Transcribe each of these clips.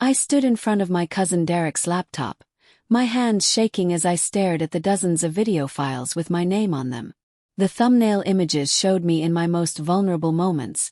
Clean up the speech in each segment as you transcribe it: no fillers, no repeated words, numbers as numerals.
I stood in front of my cousin Derek's laptop, my hands shaking as I stared at the dozens of video files with my name on them. The thumbnail images showed me in my most vulnerable moments,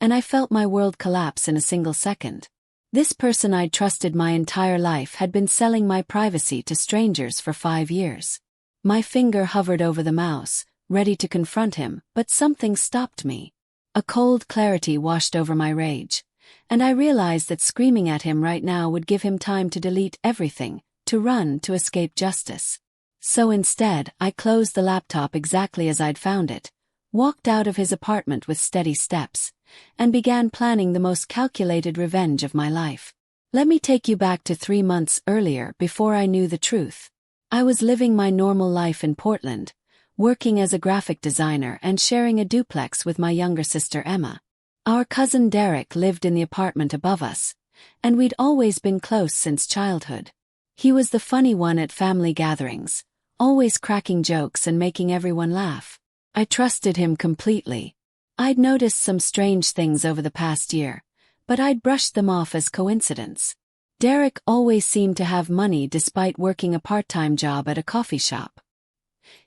and I felt my world collapse in a single second. This person I'd trusted my entire life had been selling my privacy to strangers for 5 years. My finger hovered over the mouse, ready to confront him, but something stopped me. A cold clarity washed over my rage, and I realized that screaming at him right now would give him time to delete everything, to run, to escape justice. So instead, I closed the laptop exactly as I'd found it, walked out of his apartment with steady steps, and began planning the most calculated revenge of my life. Let me take you back to 3 months earlier before I knew the truth. I was living my normal life in Portland, working as a graphic designer and sharing a duplex with my younger sister Emma. Our cousin Derek lived in the apartment above us, and we'd always been close since childhood. He was the funny one at family gatherings, always cracking jokes and making everyone laugh. I trusted him completely. I'd noticed some strange things over the past year, but I'd brushed them off as coincidence. Derek always seemed to have money despite working a part-time job at a coffee shop.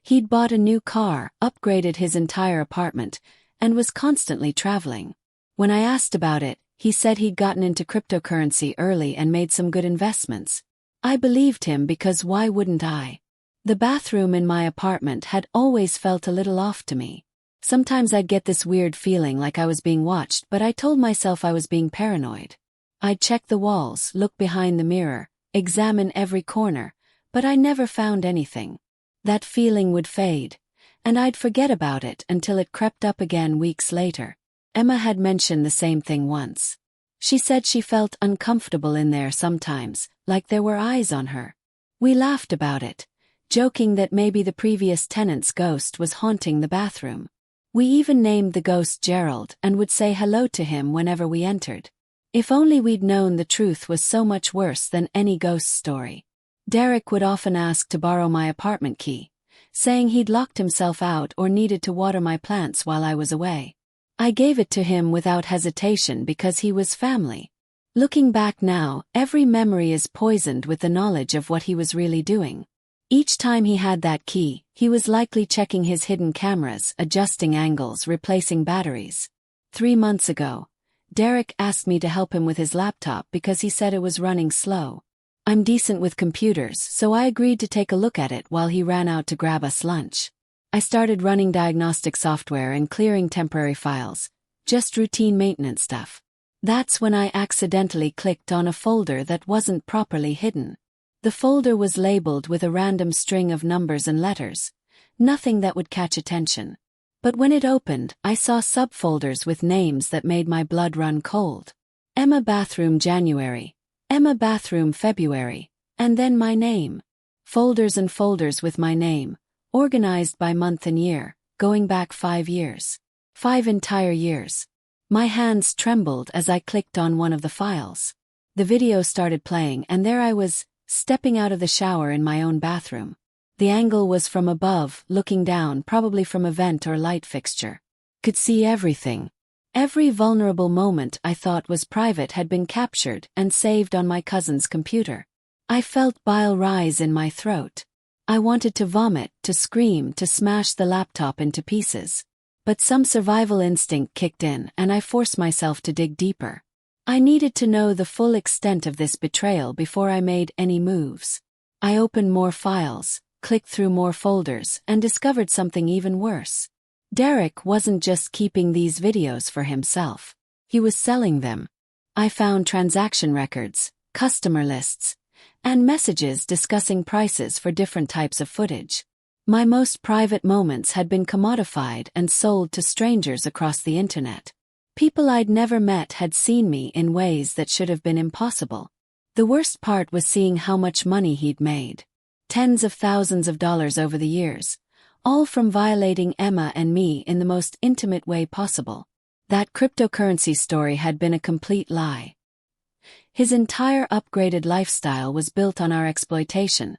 He'd bought a new car, upgraded his entire apartment, and was constantly traveling. When I asked about it, he said he'd gotten into cryptocurrency early and made some good investments. I believed him because why wouldn't I? The bathroom in my apartment had always felt a little off to me. Sometimes I'd get this weird feeling like I was being watched, but I told myself I was being paranoid. I'd check the walls, look behind the mirror, examine every corner, but I never found anything. That feeling would fade, and I'd forget about it until it crept up again weeks later. Emma had mentioned the same thing once. She said she felt uncomfortable in there sometimes, like there were eyes on her. We laughed about it, joking that maybe the previous tenant's ghost was haunting the bathroom. We even named the ghost Gerald and would say hello to him whenever we entered. If only we'd known the truth was so much worse than any ghost story. Derek would often ask to borrow my apartment key, saying he'd locked himself out or needed to water my plants while I was away. I gave it to him without hesitation because he was family. Looking back now, every memory is poisoned with the knowledge of what he was really doing. Each time he had that key, he was likely checking his hidden cameras, adjusting angles, replacing batteries. 3 months ago, Derek asked me to help him with his laptop because he said it was running slow. I'm decent with computers, so I agreed to take a look at it while he ran out to grab us lunch. I started running diagnostic software and clearing temporary files, just routine maintenance stuff. That's when I accidentally clicked on a folder that wasn't properly hidden. The folder was labeled with a random string of numbers and letters, nothing that would catch attention. But when it opened, I saw subfolders with names that made my blood run cold. Emma Bathroom January, Emma Bathroom February, and then my name. Folders and folders with my name, organized by month and year, going back 5 years. 5 entire years. My hands trembled as I clicked on one of the files. The video started playing and there I was, stepping out of the shower in my own bathroom. The angle was from above, looking down, probably from a vent or light fixture. Could see everything. Every vulnerable moment I thought was private had been captured and saved on my cousin's computer. I felt bile rise in my throat. I wanted to vomit, to scream, to smash the laptop into pieces. But some survival instinct kicked in and I forced myself to dig deeper. I needed to know the full extent of this betrayal before I made any moves. I opened more files, clicked through more folders, and discovered something even worse. Derek wasn't just keeping these videos for himself. He was selling them. I found transaction records, customer lists, and messages discussing prices for different types of footage. My most private moments had been commodified and sold to strangers across the internet. People I'd never met had seen me in ways that should have been impossible. The worst part was seeing how much money he'd made. Tens of thousands of dollars over the years, all from violating Emma and me in the most intimate way possible. That cryptocurrency story had been a complete lie. His entire upgraded lifestyle was built on our exploitation,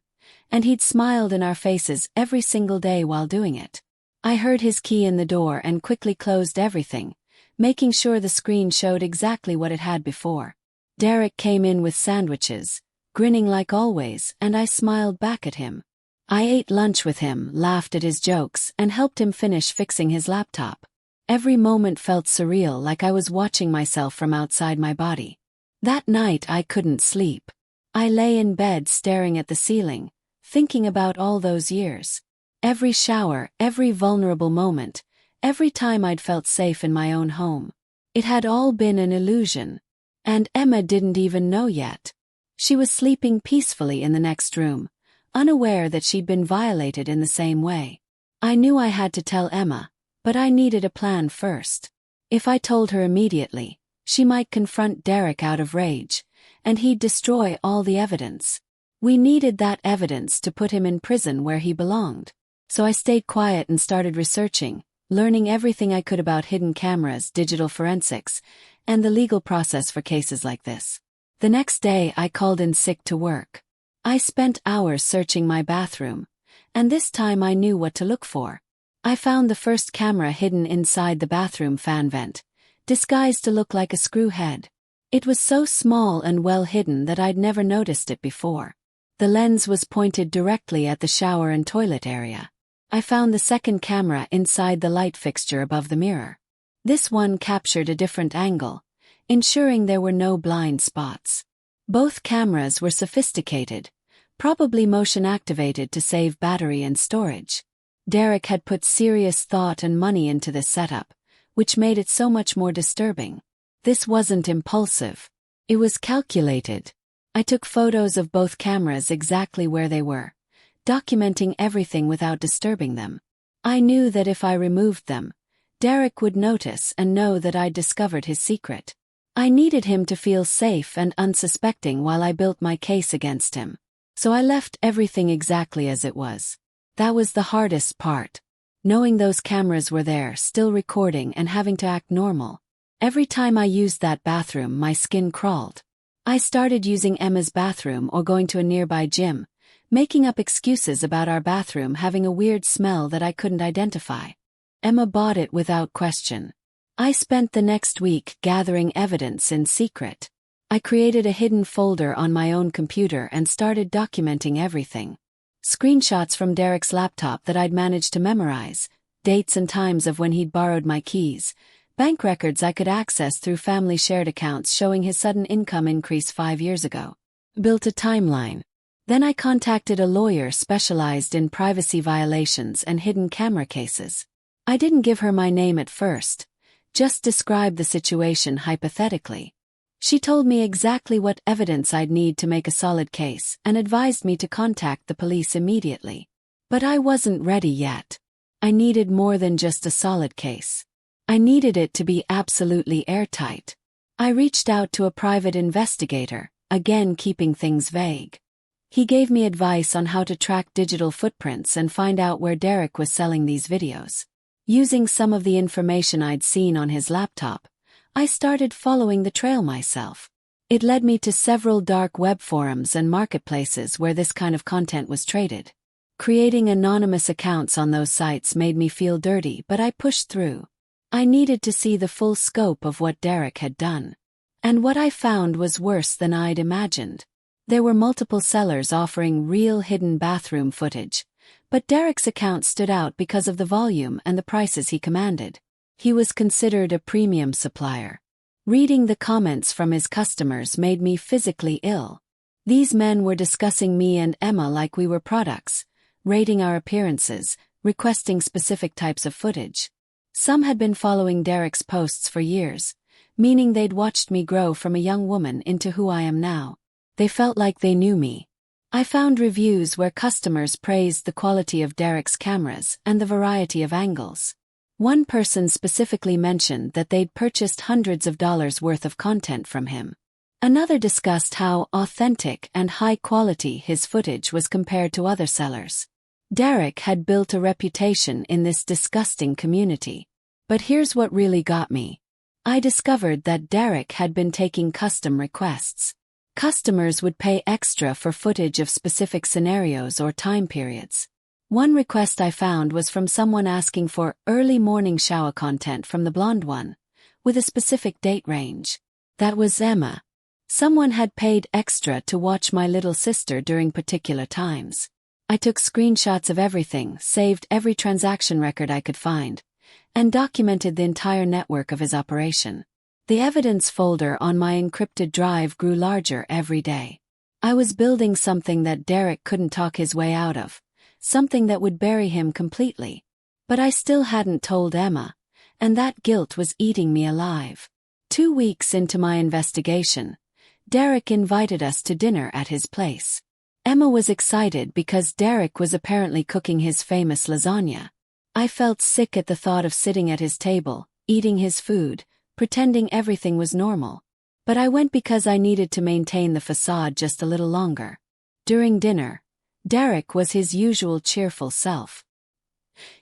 and he'd smiled in our faces every single day while doing it. I heard his key in the door and quickly closed everything, making sure the screen showed exactly what it had before. Derek came in with sandwiches, grinning like always, and I smiled back at him. I ate lunch with him, laughed at his jokes, and helped him finish fixing his laptop. Every moment felt surreal, like I was watching myself from outside my body. That night I couldn't sleep. I lay in bed staring at the ceiling, thinking about all those years. Every shower, every vulnerable moment, every time I'd felt safe in my own home. It had all been an illusion. And Emma didn't even know yet. She was sleeping peacefully in the next room, unaware that she'd been violated in the same way. I knew I had to tell Emma, but I needed a plan first. If I told her immediately, she might confront Derek out of rage, and he'd destroy all the evidence. We needed that evidence to put him in prison where he belonged. So I stayed quiet and started researching, learning everything I could about hidden cameras, digital forensics, and the legal process for cases like this. The next day I called in sick to work. I spent hours searching my bathroom, and this time I knew what to look for. I found the first camera hidden inside the bathroom fan vent, disguised to look like a screw head. It was so small and well hidden that I'd never noticed it before. The lens was pointed directly at the shower and toilet area. I found the second camera inside the light fixture above the mirror. This one captured a different angle, ensuring there were no blind spots. Both cameras were sophisticated, probably motion-activated to save battery and storage. Derek had put serious thought and money into this setup, which made it so much more disturbing. This wasn't impulsive. It was calculated. I took photos of both cameras exactly where they were, documenting everything without disturbing them. I knew that if I removed them, Derek would notice and know that I'd discovered his secret. I needed him to feel safe and unsuspecting while I built my case against him. So I left everything exactly as it was. That was the hardest part. Knowing those cameras were there, still recording and having to act normal. Every time I used that bathroom, my skin crawled. I started using Emma's bathroom or going to a nearby gym, making up excuses about our bathroom having a weird smell that I couldn't identify. Emma bought it without question. I spent the next week gathering evidence in secret. I created a hidden folder on my own computer and started documenting everything. Screenshots from Derek's laptop that I'd managed to memorize, dates and times of when he'd borrowed my keys, bank records I could access through family shared accounts showing his sudden income increase 5 years ago. Built a timeline. Then I contacted a lawyer specialized in privacy violations and hidden camera cases. I didn't give her my name at first, just described the situation hypothetically. She told me exactly what evidence I'd need to make a solid case and advised me to contact the police immediately. But I wasn't ready yet. I needed more than just a solid case. I needed it to be absolutely airtight. I reached out to a private investigator, again keeping things vague. He gave me advice on how to track digital footprints and find out where Derek was selling these videos. Using some of the information I'd seen on his laptop, I started following the trail myself. It led me to several dark web forums and marketplaces where this kind of content was traded. Creating anonymous accounts on those sites made me feel dirty, but I pushed through. I needed to see the full scope of what Derek had done. And what I found was worse than I'd imagined. There were multiple sellers offering real hidden bathroom footage, but Derek's account stood out because of the volume and the prices he commanded. He was considered a premium supplier. Reading the comments from his customers made me physically ill. These men were discussing me and Emma like we were products, rating our appearances, requesting specific types of footage. Some had been following Derek's posts for years, meaning they'd watched me grow from a young woman into who I am now. They felt like they knew me. I found reviews where customers praised the quality of Derek's cameras and the variety of angles. One person specifically mentioned that they'd purchased hundreds of dollars worth of content from him. Another discussed how authentic and high quality his footage was compared to other sellers. Derek had built a reputation in this disgusting community. But here's what really got me. I discovered that Derek had been taking custom requests. Customers would pay extra for footage of specific scenarios or time periods. One request I found was from someone asking for early morning shower content from the blonde one, with a specific date range. That was Emma. Someone had paid extra to watch my little sister during particular times. I took screenshots of everything, saved every transaction record I could find, and documented the entire network of his operation. The evidence folder on my encrypted drive grew larger every day. I was building something that Derek couldn't talk his way out of, something that would bury him completely. But I still hadn't told Emma, and that guilt was eating me alive. 2 weeks into my investigation, Derek invited us to dinner at his place. Emma was excited because Derek was apparently cooking his famous lasagna. I felt sick at the thought of sitting at his table, eating his food, pretending everything was normal. But I went because I needed to maintain the facade just a little longer. During dinner, Derek was his usual cheerful self.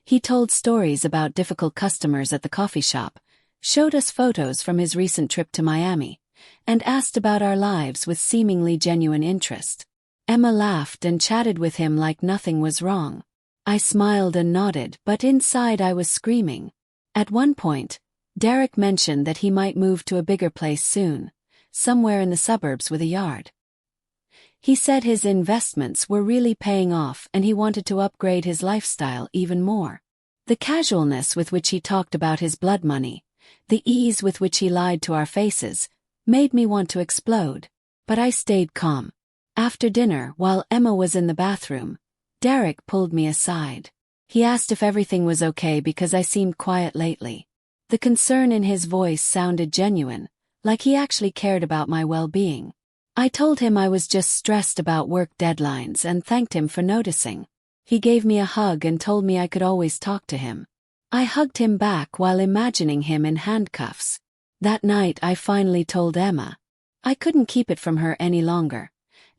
He told stories about difficult customers at the coffee shop, showed us photos from his recent trip to Miami, and asked about our lives with seemingly genuine interest. Emma laughed and chatted with him like nothing was wrong. I smiled and nodded, but inside I was screaming. At one point, Derek mentioned that he might move to a bigger place soon, somewhere in the suburbs with a yard. He said his investments were really paying off and he wanted to upgrade his lifestyle even more. The casualness with which he talked about his blood money, the ease with which he lied to our faces, made me want to explode. But I stayed calm. After dinner, while Emma was in the bathroom, Derek pulled me aside. He asked if everything was okay because I seemed quiet lately. The concern in his voice sounded genuine, like he actually cared about my well-being. I told him I was just stressed about work deadlines and thanked him for noticing. He gave me a hug and told me I could always talk to him. I hugged him back while imagining him in handcuffs. That night I finally told Emma. I couldn't keep it from her any longer,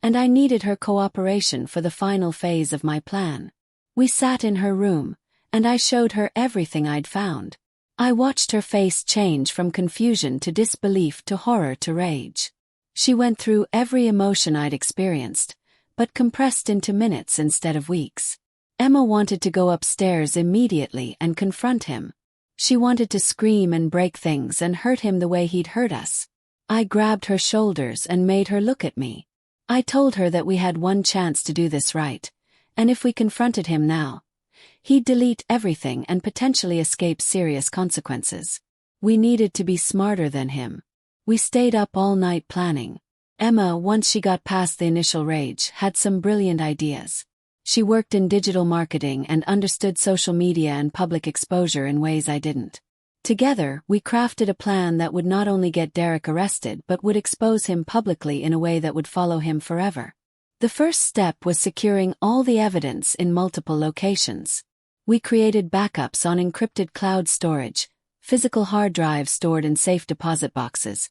and I needed her cooperation for the final phase of my plan. We sat in her room, and I showed her everything I'd found. I watched her face change from confusion to disbelief to horror to rage. She went through every emotion I'd experienced, but compressed into minutes instead of weeks. Emma wanted to go upstairs immediately and confront him. She wanted to scream and break things and hurt him the way he'd hurt us. I grabbed her shoulders and made her look at me. I told her that we had one chance to do this right, and if we confronted him now, he'd delete everything and potentially escape serious consequences. We needed to be smarter than him. We stayed up all night planning. Emma, once she got past the initial rage, had some brilliant ideas. She worked in digital marketing and understood social media and public exposure in ways I didn't. Together, we crafted a plan that would not only get Derek arrested but would expose him publicly in a way that would follow him forever. The first step was securing all the evidence in multiple locations. We created backups on encrypted cloud storage, physical hard drives stored in safe deposit boxes,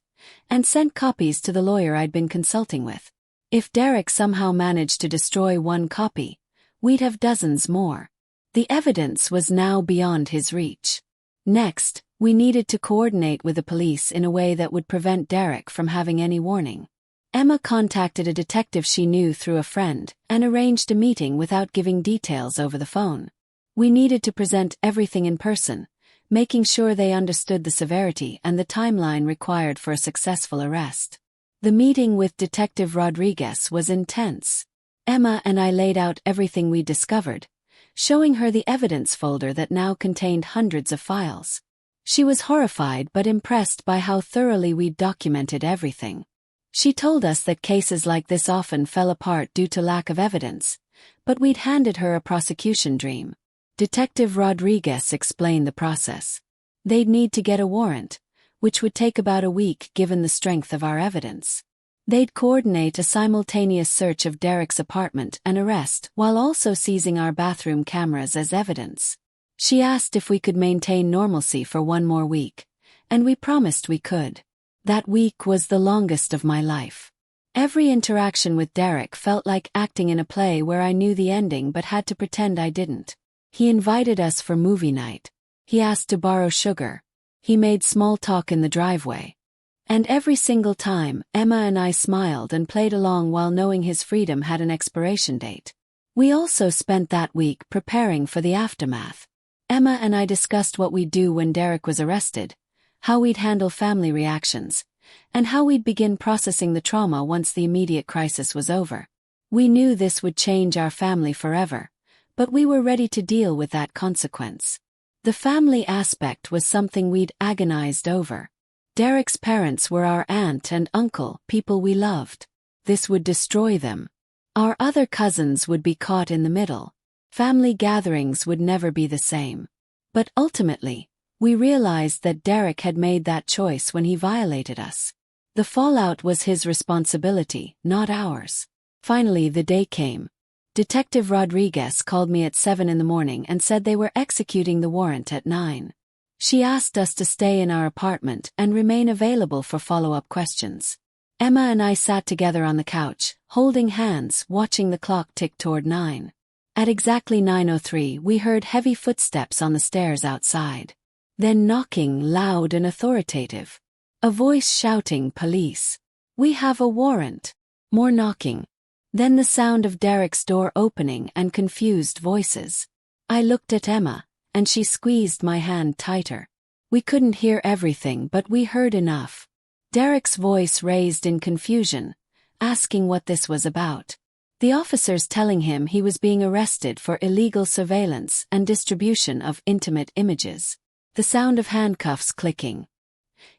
and sent copies to the lawyer I'd been consulting with. If Derek somehow managed to destroy one copy, we'd have dozens more. The evidence was now beyond his reach. Next, we needed to coordinate with the police in a way that would prevent Derek from having any warning. Emma contacted a detective she knew through a friend and arranged a meeting without giving details over the phone. We needed to present everything in person, making sure they understood the severity and the timeline required for a successful arrest. The meeting with Detective Rodriguez was intense. Emma and I laid out everything we discovered, showing her the evidence folder that now contained hundreds of files. She was horrified but impressed by how thoroughly we'd documented everything. She told us that cases like this often fell apart due to lack of evidence, but we'd handed her a prosecution dream. Detective Rodriguez explained the process. They'd need to get a warrant, which would take about a week given the strength of our evidence. They'd coordinate a simultaneous search of Derek's apartment and arrest while also seizing our bathroom cameras as evidence. She asked if we could maintain normalcy for one more week, and we promised we could. That week was the longest of my life. Every interaction with Derek felt like acting in a play where I knew the ending but had to pretend I didn't. He invited us for movie night. He asked to borrow sugar. He made small talk in the driveway. And every single time, Emma and I smiled and played along while knowing his freedom had an expiration date. We also spent that week preparing for the aftermath. Emma and I discussed what we'd do when Derek was arrested, how we'd handle family reactions, and how we'd begin processing the trauma once the immediate crisis was over. We knew this would change our family forever, but we were ready to deal with that consequence. The family aspect was something we'd agonized over. Derek's parents were our aunt and uncle, people we loved. This would destroy them. Our other cousins would be caught in the middle. Family gatherings would never be the same. But ultimately, we realized that Derek had made that choice when he violated us. The fallout was his responsibility, not ours. Finally, the day came. Detective Rodriguez called me at 7 in the morning and said they were executing the warrant at 9. She asked us to stay in our apartment and remain available for follow-up questions. Emma and I sat together on the couch, holding hands, watching the clock tick toward 9. At exactly 9:03, we heard heavy footsteps on the stairs outside. Then knocking, loud and authoritative. A voice shouting, "Police. We have a warrant." More knocking. Then the sound of Derek's door opening and confused voices. I looked at Emma, and she squeezed my hand tighter. We couldn't hear everything, but we heard enough. Derek's voice raised in confusion, asking what this was about. The officers telling him he was being arrested for illegal surveillance and distribution of intimate images. The sound of handcuffs clicking.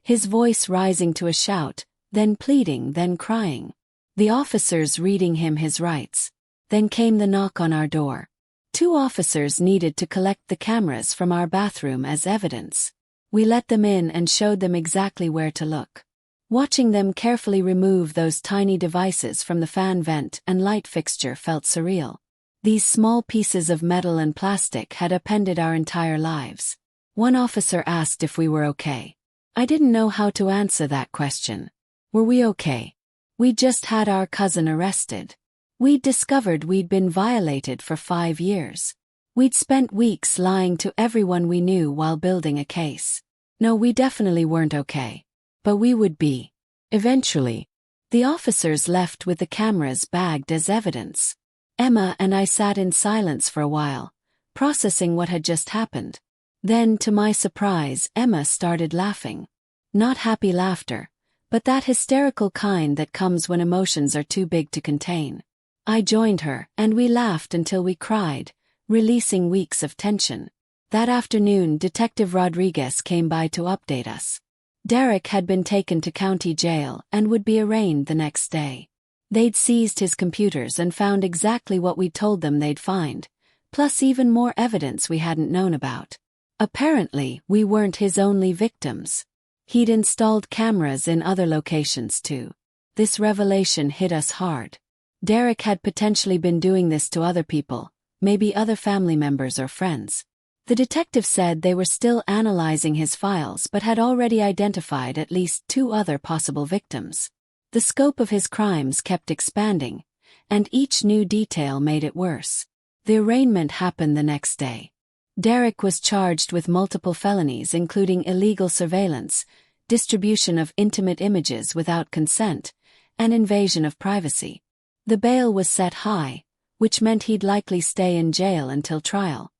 His voice rising to a shout, then pleading, then crying. The officers reading him his rights. Then came the knock on our door. 2 officers needed to collect the cameras from our bathroom as evidence. We let them in and showed them exactly where to look. Watching them carefully remove those tiny devices from the fan vent and light fixture felt surreal. These small pieces of metal and plastic had upended our entire lives. One officer asked if we were okay. I didn't know how to answer that question. Were we okay? We'd just had our cousin arrested. We'd discovered we'd been violated for 5 years. We'd spent weeks lying to everyone we knew while building a case. No, we definitely weren't okay. But we would be. Eventually. The officers left with the cameras bagged as evidence. Emma and I sat in silence for a while, processing what had just happened. Then, to my surprise, Emma started laughing. Not happy laughter, but that hysterical kind that comes when emotions are too big to contain. I joined her, and we laughed until we cried, releasing weeks of tension. That afternoon, Detective Rodriguez came by to update us. Derek had been taken to county jail and would be arraigned the next day. They'd seized his computers and found exactly what we'd told them they'd find, plus even more evidence we hadn't known about. Apparently, we weren't his only victims. He'd installed cameras in other locations too. This revelation hit us hard. Derek had potentially been doing this to other people, maybe other family members or friends. The detective said they were still analyzing his files but had already identified at least 2 other possible victims. The scope of his crimes kept expanding, and each new detail made it worse. The arraignment happened the next day. Derek was charged with multiple felonies including illegal surveillance, distribution of intimate images without consent, and invasion of privacy. The bail was set high, which meant he'd likely stay in jail until trial.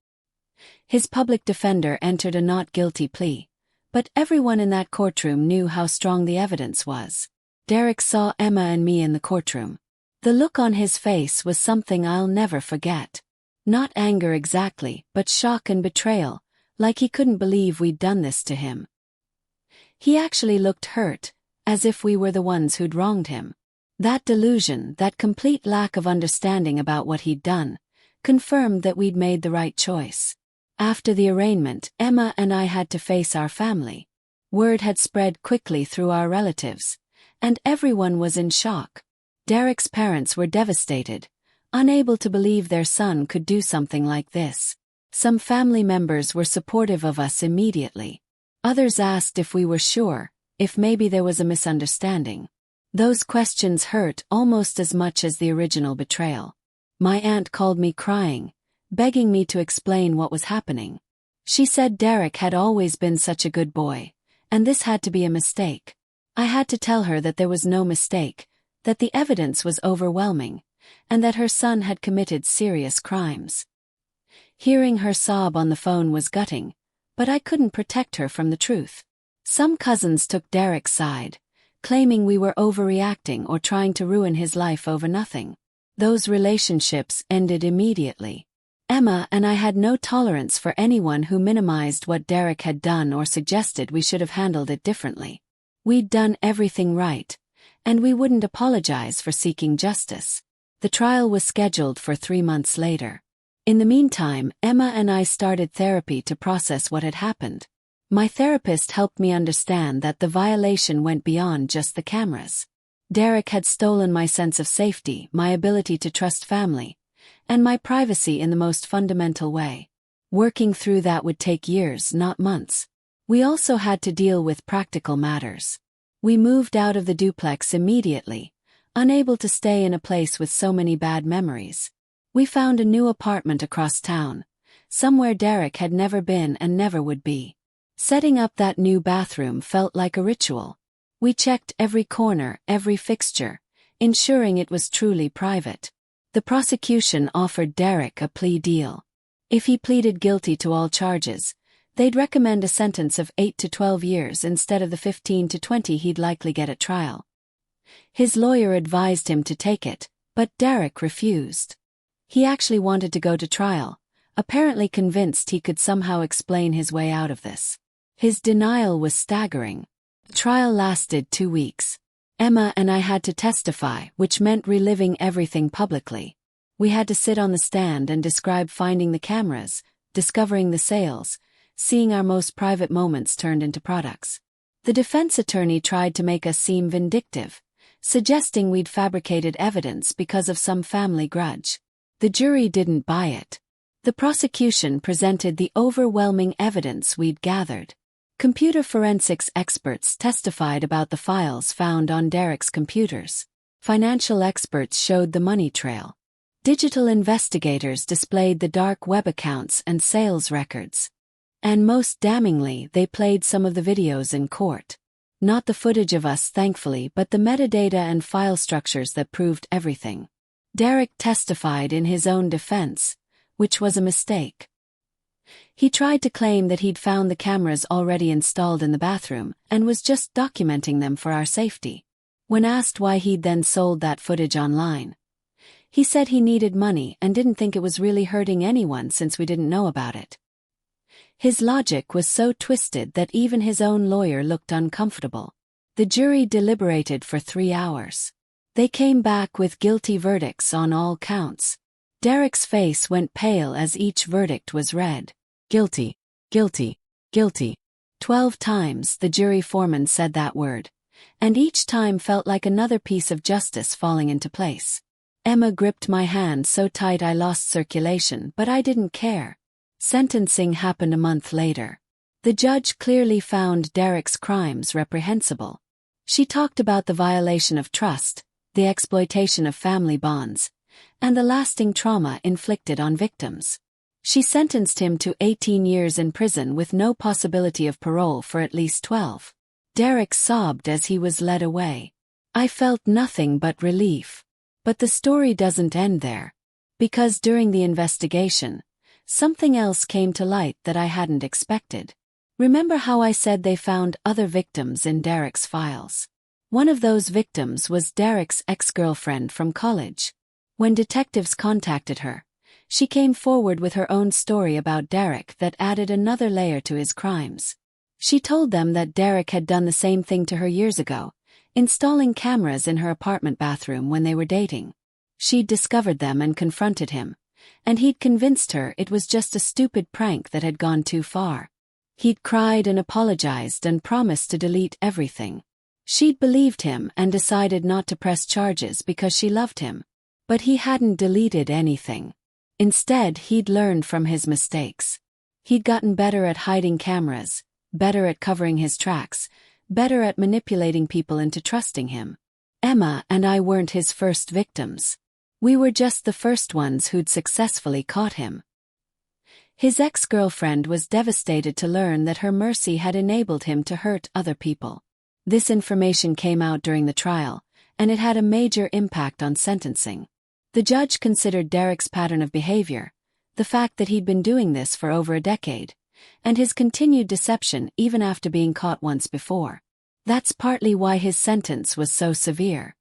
His public defender entered a not guilty plea, but everyone in that courtroom knew how strong the evidence was. Derek saw Emma and me in the courtroom. The look on his face was something I'll never forget. Not anger exactly, but shock and betrayal, like he couldn't believe we'd done this to him. He actually looked hurt, as if we were the ones who'd wronged him. That delusion, that complete lack of understanding about what he'd done, confirmed that we'd made the right choice. After the arraignment, Emma and I had to face our family. Word had spread quickly through our relatives, and everyone was in shock. Derek's parents were devastated, unable to believe their son could do something like this. Some family members were supportive of us immediately. Others asked if we were sure, if maybe there was a misunderstanding. Those questions hurt almost as much as the original betrayal. My aunt called me crying, begging me to explain what was happening. She said Derek had always been such a good boy, and this had to be a mistake. I had to tell her that there was no mistake, that the evidence was overwhelming, and that her son had committed serious crimes. Hearing her sob on the phone was gutting, but I couldn't protect her from the truth. Some cousins took Derek's side, claiming we were overreacting or trying to ruin his life over nothing. Those relationships ended immediately. Emma and I had no tolerance for anyone who minimized what Derek had done or suggested we should have handled it differently. We'd done everything right, and we wouldn't apologize for seeking justice. The trial was scheduled for 3 months later. In the meantime, Emma and I started therapy to process what had happened. My therapist helped me understand that the violation went beyond just the cameras. Derek had stolen my sense of safety, my ability to trust family, and my privacy in the most fundamental way. Working through that would take years, not months. We also had to deal with practical matters. We moved out of the duplex immediately, unable to stay in a place with so many bad memories. We found a new apartment across town, somewhere Derek had never been and never would be. Setting up that new bathroom felt like a ritual. We checked every corner, every fixture, ensuring it was truly private. The prosecution offered Derek a plea deal. If he pleaded guilty to all charges, they'd recommend a sentence of 8 to 12 years instead of the 15 to 20 he'd likely get at trial. His lawyer advised him to take it, but Derek refused. He actually wanted to go to trial, apparently convinced he could somehow explain his way out of this. His denial was staggering. The trial lasted 2 weeks. Emma and I had to testify, which meant reliving everything publicly. We had to sit on the stand and describe finding the cameras, discovering the sales, seeing our most private moments turned into products. The defense attorney tried to make us seem vindictive, suggesting we'd fabricated evidence because of some family grudge. The jury didn't buy it. The prosecution presented the overwhelming evidence we'd gathered. Computer forensics experts testified about the files found on Derek's computers. Financial experts showed the money trail. Digital investigators displayed the dark web accounts and sales records. And most damningly, they played some of the videos in court. Not the footage of us, thankfully, but the metadata and file structures that proved everything. Derek testified in his own defense, which was a mistake. He tried to claim that he'd found the cameras already installed in the bathroom and was just documenting them for our safety. When asked why he'd then sold that footage online, he said he needed money and didn't think it was really hurting anyone since we didn't know about it. His logic was so twisted that even his own lawyer looked uncomfortable. The jury deliberated for 3 hours. They came back with guilty verdicts on all counts. Derek's face went pale as each verdict was read. Guilty, guilty, guilty. 12 times the jury foreman said that word, and each time felt like another piece of justice falling into place. Emma gripped my hand so tight I lost circulation, but I didn't care. Sentencing happened a month later. The judge clearly found Derek's crimes reprehensible. She talked about the violation of trust, the exploitation of family bonds, and the lasting trauma inflicted on victims. She sentenced him to 18 years in prison with no possibility of parole for at least 12. Derek sobbed as he was led away. I felt nothing but relief. But the story doesn't end there. Because during the investigation, something else came to light that I hadn't expected. Remember how I said they found other victims in Derek's files? One of those victims was Derek's ex-girlfriend from college. When detectives contacted her, she came forward with her own story about Derek that added another layer to his crimes. She told them that Derek had done the same thing to her years ago, installing cameras in her apartment bathroom when they were dating. She'd discovered them and confronted him, and he'd convinced her it was just a stupid prank that had gone too far. He'd cried and apologized and promised to delete everything. She'd believed him and decided not to press charges because she loved him. But he hadn't deleted anything. Instead, he'd learned from his mistakes. He'd gotten better at hiding cameras, better at covering his tracks, better at manipulating people into trusting him. Emma and I weren't his first victims. We were just the first ones who'd successfully caught him. His ex-girlfriend was devastated to learn that her mercy had enabled him to hurt other people. This information came out during the trial, and it had a major impact on sentencing. The judge considered Derek's pattern of behavior, the fact that he'd been doing this for over a decade, and his continued deception even after being caught once before. That's partly why his sentence was so severe.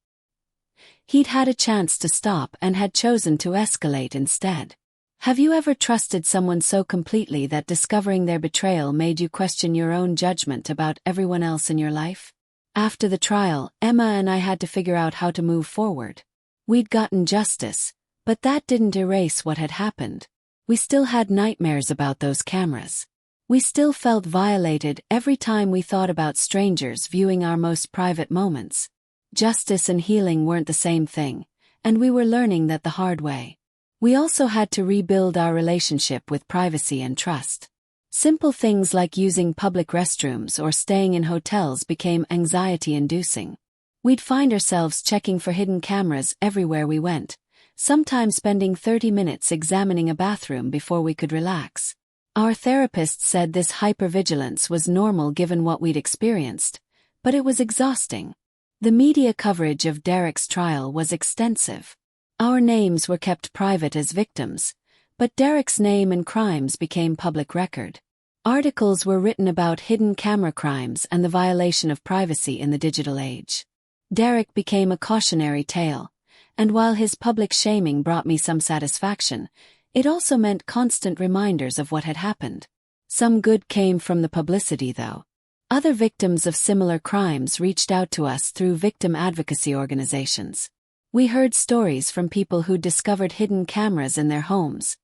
He'd had a chance to stop and had chosen to escalate instead. Have you ever trusted someone so completely that discovering their betrayal made you question your own judgment about everyone else in your life? After the trial, Emma and I had to figure out how to move forward. We'd gotten justice, but that didn't erase what had happened. We still had nightmares about those cameras. We still felt violated every time we thought about strangers viewing our most private moments. Justice and healing weren't the same thing, and we were learning that the hard way. We also had to rebuild our relationship with privacy and trust. Simple things like using public restrooms or staying in hotels became anxiety-inducing. We'd find ourselves checking for hidden cameras everywhere we went, sometimes spending 30 minutes examining a bathroom before we could relax. Our therapist said this hypervigilance was normal given what we'd experienced, but it was exhausting. The media coverage of Derek's trial was extensive. Our names were kept private as victims, but Derek's name and crimes became public record. Articles were written about hidden camera crimes and the violation of privacy in the digital age. Derek became a cautionary tale, and while his public shaming brought me some satisfaction, it also meant constant reminders of what had happened. Some good came from the publicity, though. Other victims of similar crimes reached out to us through victim advocacy organizations. We heard stories from people who discovered hidden cameras in their homes,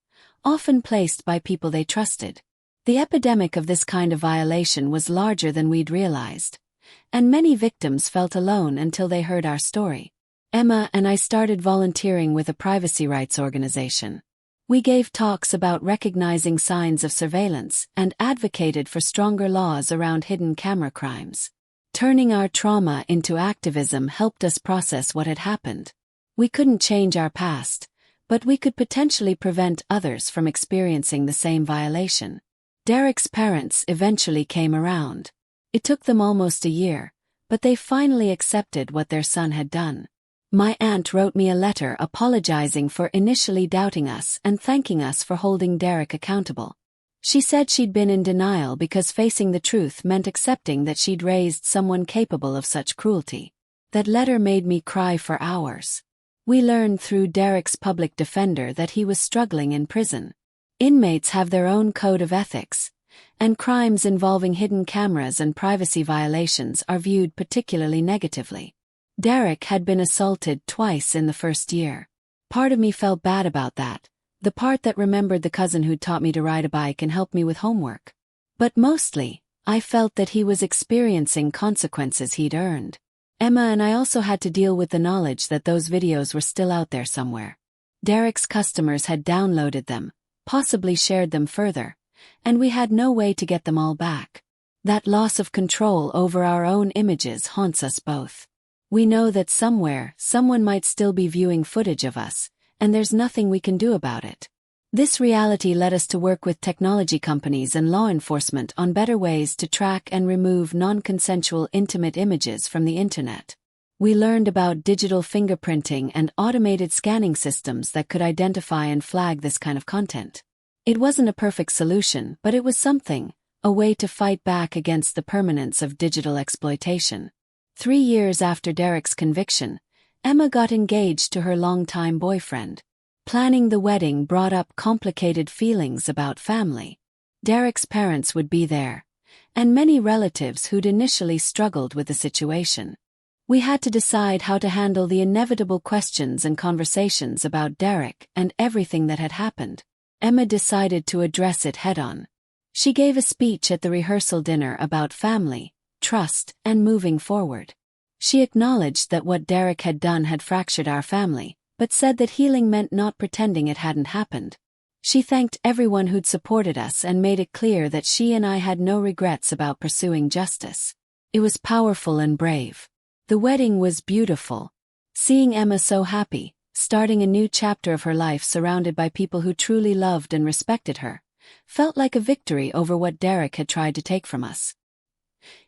often placed by people they trusted. The epidemic of this kind of violation was larger than we'd realized, and many victims felt alone until they heard our story. Emma and I started volunteering with a privacy rights organization. We gave talks about recognizing signs of surveillance and advocated for stronger laws around hidden camera crimes. Turning our trauma into activism helped us process what had happened. We couldn't change our past, but we could potentially prevent others from experiencing the same violation. Derek's parents eventually came around. It took them almost a year, but they finally accepted what their son had done. My aunt wrote me a letter apologizing for initially doubting us and thanking us for holding Derek accountable. She said she'd been in denial because facing the truth meant accepting that she'd raised someone capable of such cruelty. That letter made me cry for hours. We learned through Derek's public defender that he was struggling in prison. Inmates have their own code of ethics, and crimes involving hidden cameras and privacy violations are viewed particularly negatively. Derek had been assaulted twice in the first year. Part of me felt bad about that, the part that remembered the cousin who'd taught me to ride a bike and helped me with homework. But mostly, I felt that he was experiencing consequences he'd earned. Emma and I also had to deal with the knowledge that those videos were still out there somewhere. Derek's customers had downloaded them, possibly shared them further, and we had no way to get them all back. That loss of control over our own images haunts us both. We know that somewhere, someone might still be viewing footage of us, and there's nothing we can do about it. This reality led us to work with technology companies and law enforcement on better ways to track and remove non-consensual intimate images from the internet. We learned about digital fingerprinting and automated scanning systems that could identify and flag this kind of content. It wasn't a perfect solution, but it was something, a way to fight back against the permanence of digital exploitation. 3 years after Derek's conviction, Emma got engaged to her longtime boyfriend. Planning the wedding brought up complicated feelings about family. Derek's parents would be there, and many relatives who'd initially struggled with the situation. We had to decide how to handle the inevitable questions and conversations about Derek and everything that had happened. Emma decided to address it head-on. She gave a speech at the rehearsal dinner about family, trust, and moving forward. She acknowledged that what Derek had done had fractured our family, but said that healing meant not pretending it hadn't happened. She thanked everyone who'd supported us and made it clear that she and I had no regrets about pursuing justice. It was powerful and brave. The wedding was beautiful. Seeing Emma so happy, starting a new chapter of her life surrounded by people who truly loved and respected her, felt like a victory over what Derek had tried to take from us.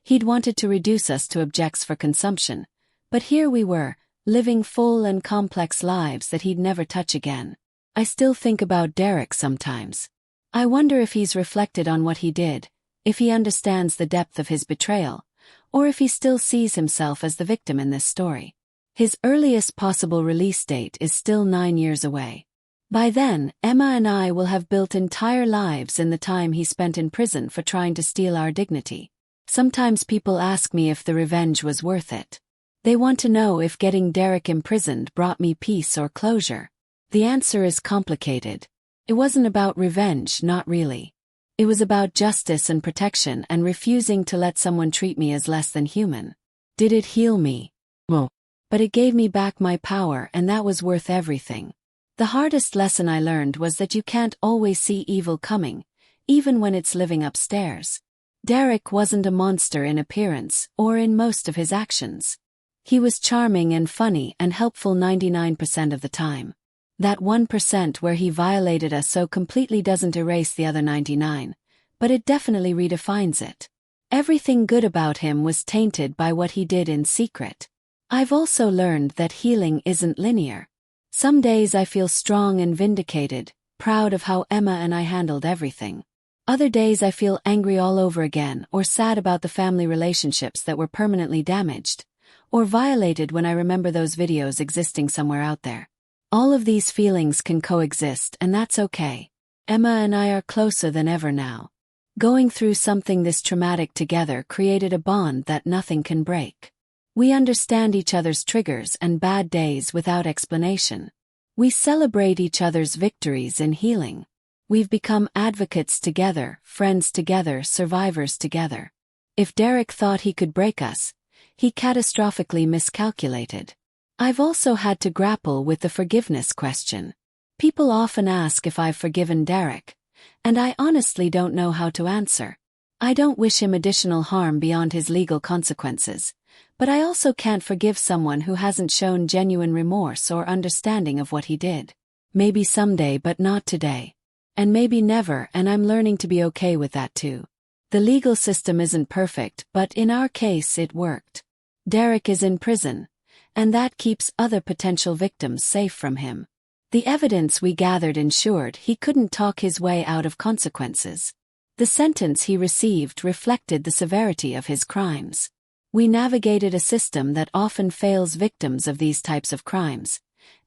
He'd wanted to reduce us to objects for consumption, but here we were, living full and complex lives that he'd never touch again. I still think about Derek sometimes. I wonder if he's reflected on what he did, if he understands the depth of his betrayal, or if he still sees himself as the victim in this story. His earliest possible release date is still 9 years away. By then, Emma and I will have built entire lives in the time he spent in prison for trying to steal our dignity. Sometimes people ask me if the revenge was worth it. They want to know if getting Derek imprisoned brought me peace or closure. The answer is complicated. It wasn't about revenge, not really. It was about justice and protection and refusing to let someone treat me as less than human. Did it heal me? Well, but it gave me back my power, and that was worth everything. The hardest lesson I learned was that you can't always see evil coming, even when it's living upstairs. Derek wasn't a monster in appearance or in most of his actions. He was charming and funny and helpful 99% of the time. That 1% where he violated us so completely doesn't erase the other 99, but it definitely redefines it. Everything good about him was tainted by what he did in secret. I've also learned that healing isn't linear. Some days I feel strong and vindicated, proud of how Emma and I handled everything. Other days I feel angry all over again or sad about the family relationships that were permanently damaged, or violated when I remember those videos existing somewhere out there. All of these feelings can coexist, and that's okay. Emma and I are closer than ever now. Going through something this traumatic together created a bond that nothing can break. We understand each other's triggers and bad days without explanation. We celebrate each other's victories in healing. We've become advocates together, friends together, survivors together. If Derek thought he could break us, he catastrophically miscalculated. I've also had to grapple with the forgiveness question. People often ask if I've forgiven Derek, and I honestly don't know how to answer. I don't wish him additional harm beyond his legal consequences, but I also can't forgive someone who hasn't shown genuine remorse or understanding of what he did. Maybe someday, but not today. And maybe never, and I'm learning to be okay with that too. The legal system isn't perfect, but in our case it worked. Derek is in prison, and that keeps other potential victims safe from him. The evidence we gathered ensured he couldn't talk his way out of consequences. The sentence he received reflected the severity of his crimes. We navigated a system that often fails victims of these types of crimes,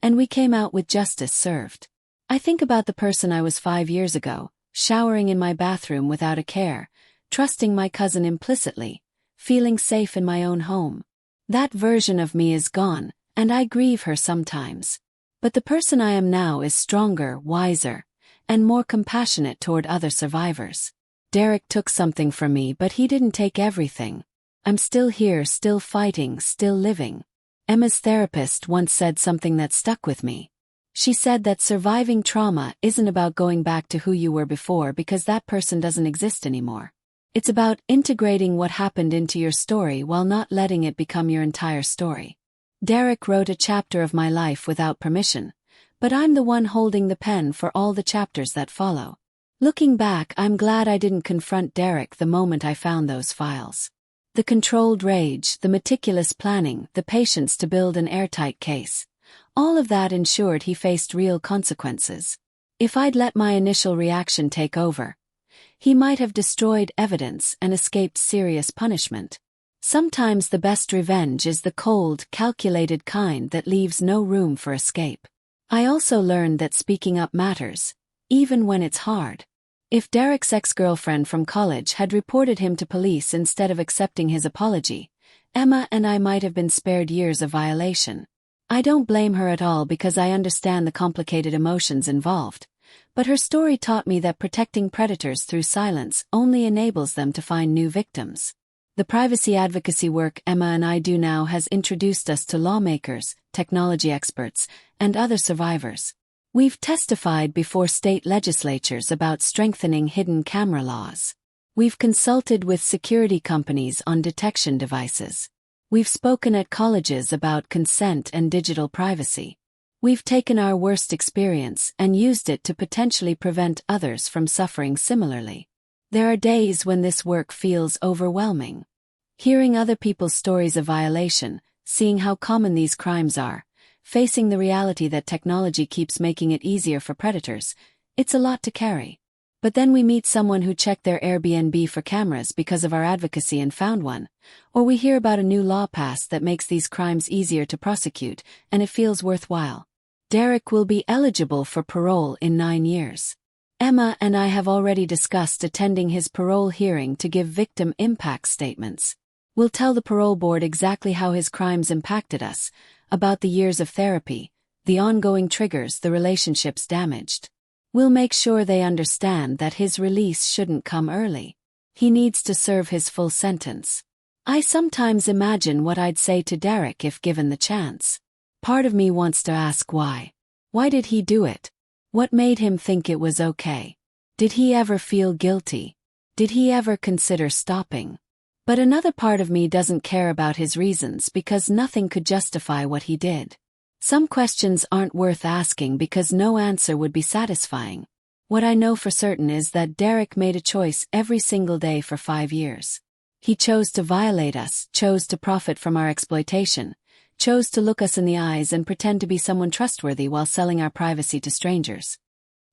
and we came out with justice served. I think about the person I was 5 years ago, showering in my bathroom without a care, trusting my cousin implicitly, feeling safe in my own home. That version of me is gone, and I grieve her sometimes. But the person I am now is stronger, wiser, and more compassionate toward other survivors. Derek took something from me, but he didn't take everything. I'm still here, still fighting, still living. Emma's therapist once said something that stuck with me. She said that surviving trauma isn't about going back to who you were before because that person doesn't exist anymore. It's about integrating what happened into your story while not letting it become your entire story. Derek wrote a chapter of my life without permission, but I'm the one holding the pen for all the chapters that follow. Looking back, I'm glad I didn't confront Derek the moment I found those files. The controlled rage, the meticulous planning, the patience to build an airtight case. All of that ensured he faced real consequences. If I'd let my initial reaction take over, he might have destroyed evidence and escaped serious punishment. Sometimes the best revenge is the cold, calculated kind that leaves no room for escape. I also learned that speaking up matters, even when it's hard. If Derek's ex-girlfriend from college had reported him to police instead of accepting his apology, Emma and I might have been spared years of violation. I don't blame her at all because I understand the complicated emotions involved, but her story taught me that protecting predators through silence only enables them to find new victims. The privacy advocacy work Emma and I do now has introduced us to lawmakers, technology experts, and other survivors. We've testified before state legislatures about strengthening hidden camera laws. We've consulted with security companies on detection devices. We've spoken at colleges about consent and digital privacy. We've taken our worst experience and used it to potentially prevent others from suffering similarly. There are days when this work feels overwhelming. Hearing other people's stories of violation, seeing how common these crimes are, facing the reality that technology keeps making it easier for predators, it's a lot to carry. But then we meet someone who checked their Airbnb for cameras because of our advocacy and found one, or we hear about a new law passed that makes these crimes easier to prosecute, and it feels worthwhile. Derek will be eligible for parole in 9 years. Emma and I have already discussed attending his parole hearing to give victim impact statements. We'll tell the parole board exactly how his crimes impacted us, about the years of therapy, the ongoing triggers, the relationships damaged. We'll make sure they understand that his release shouldn't come early. He needs to serve his full sentence. I sometimes imagine what I'd say to Derek if given the chance. Part of me wants to ask why. Why did he do it? What made him think it was okay? Did he ever feel guilty? Did he ever consider stopping? But another part of me doesn't care about his reasons because nothing could justify what he did. Some questions aren't worth asking because no answer would be satisfying. What I know for certain is that Derek made a choice every single day for 5 years. He chose to violate us, chose to profit from our exploitation, chose to look us in the eyes and pretend to be someone trustworthy while selling our privacy to strangers.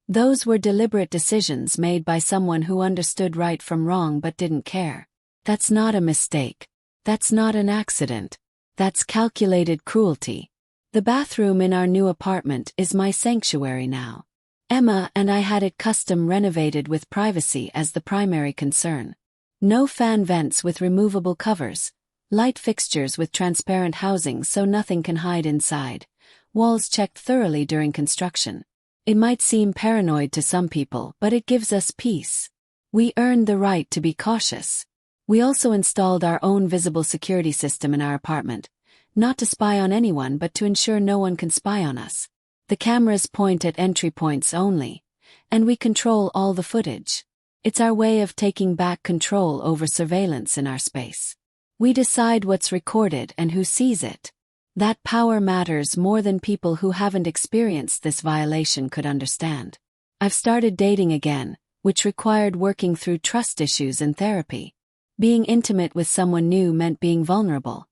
Those were deliberate decisions made by someone who understood right from wrong but didn't care. That's not a mistake. That's not an accident. That's calculated cruelty. The bathroom in our new apartment is my sanctuary now. Emma and I had it custom renovated with privacy as the primary concern. No fan vents with removable covers, light fixtures with transparent housing so nothing can hide inside, walls checked thoroughly during construction. It might seem paranoid to some people, but it gives us peace. We earned the right to be cautious. We also installed our own visible security system in our apartment, not to spy on anyone but to ensure no one can spy on us. The cameras point at entry points only, and we control all the footage. It's our way of taking back control over surveillance in our space. We decide what's recorded and who sees it. That power matters more than people who haven't experienced this violation could understand. I've started dating again, which required working through trust issues and therapy. Being intimate with someone new meant being vulnerable,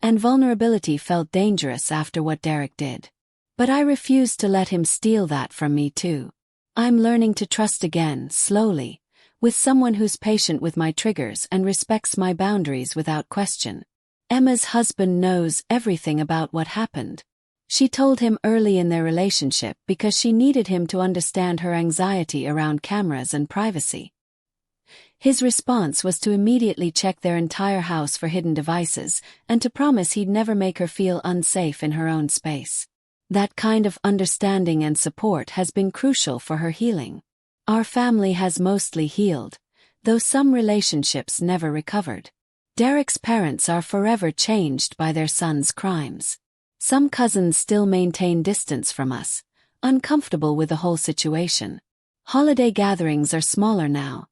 and vulnerability felt dangerous after what Derek did. But I refused to let him steal that from me too. I'm learning to trust again, slowly, with someone who's patient with my triggers and respects my boundaries without question. Emma's husband knows everything about what happened. She told him early in their relationship because she needed him to understand her anxiety around cameras and privacy. His response was to immediately check their entire house for hidden devices and to promise he'd never make her feel unsafe in her own space. That kind of understanding and support has been crucial for her healing. Our family has mostly healed, though some relationships never recovered. Derek's parents are forever changed by their son's crimes. Some cousins still maintain distance from us, uncomfortable with the whole situation. Holiday gatherings are smaller now,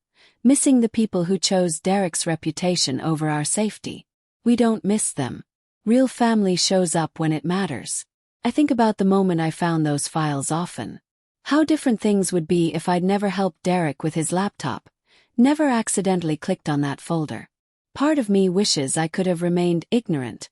missing the people who chose Derek's reputation over our safety. We don't miss them. Real family shows up when it matters. I think about the moment I found those files often. How different things would be if I'd never helped Derek with his laptop, never accidentally clicked on that folder. Part of me wishes I could have remained ignorant,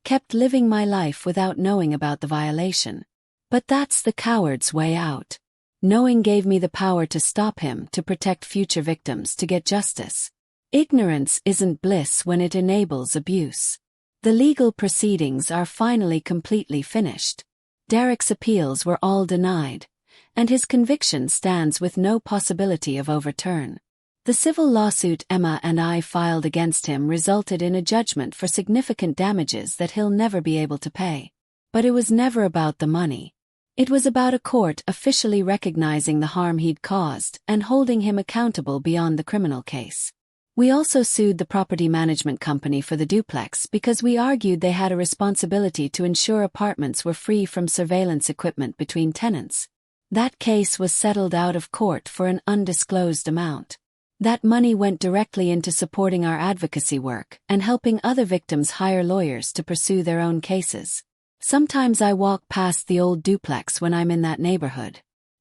kept living my life without knowing about the violation. But that's the coward's way out. Knowing gave me the power to stop him, to protect future victims, to get justice. Ignorance isn't bliss when it enables abuse. The legal proceedings are finally completely finished. Derek's appeals were all denied, and his conviction stands with no possibility of overturn. The civil lawsuit Emma and I filed against him resulted in a judgment for significant damages that he'll never be able to pay. But it was never about the money. It was about a court officially recognizing the harm he'd caused and holding him accountable beyond the criminal case. We also sued the property management company for the duplex because we argued they had a responsibility to ensure apartments were free from surveillance equipment between tenants. That case was settled out of court for an undisclosed amount. That money went directly into supporting our advocacy work and helping other victims hire lawyers to pursue their own cases. Sometimes I walk past the old duplex when I'm in that neighborhood.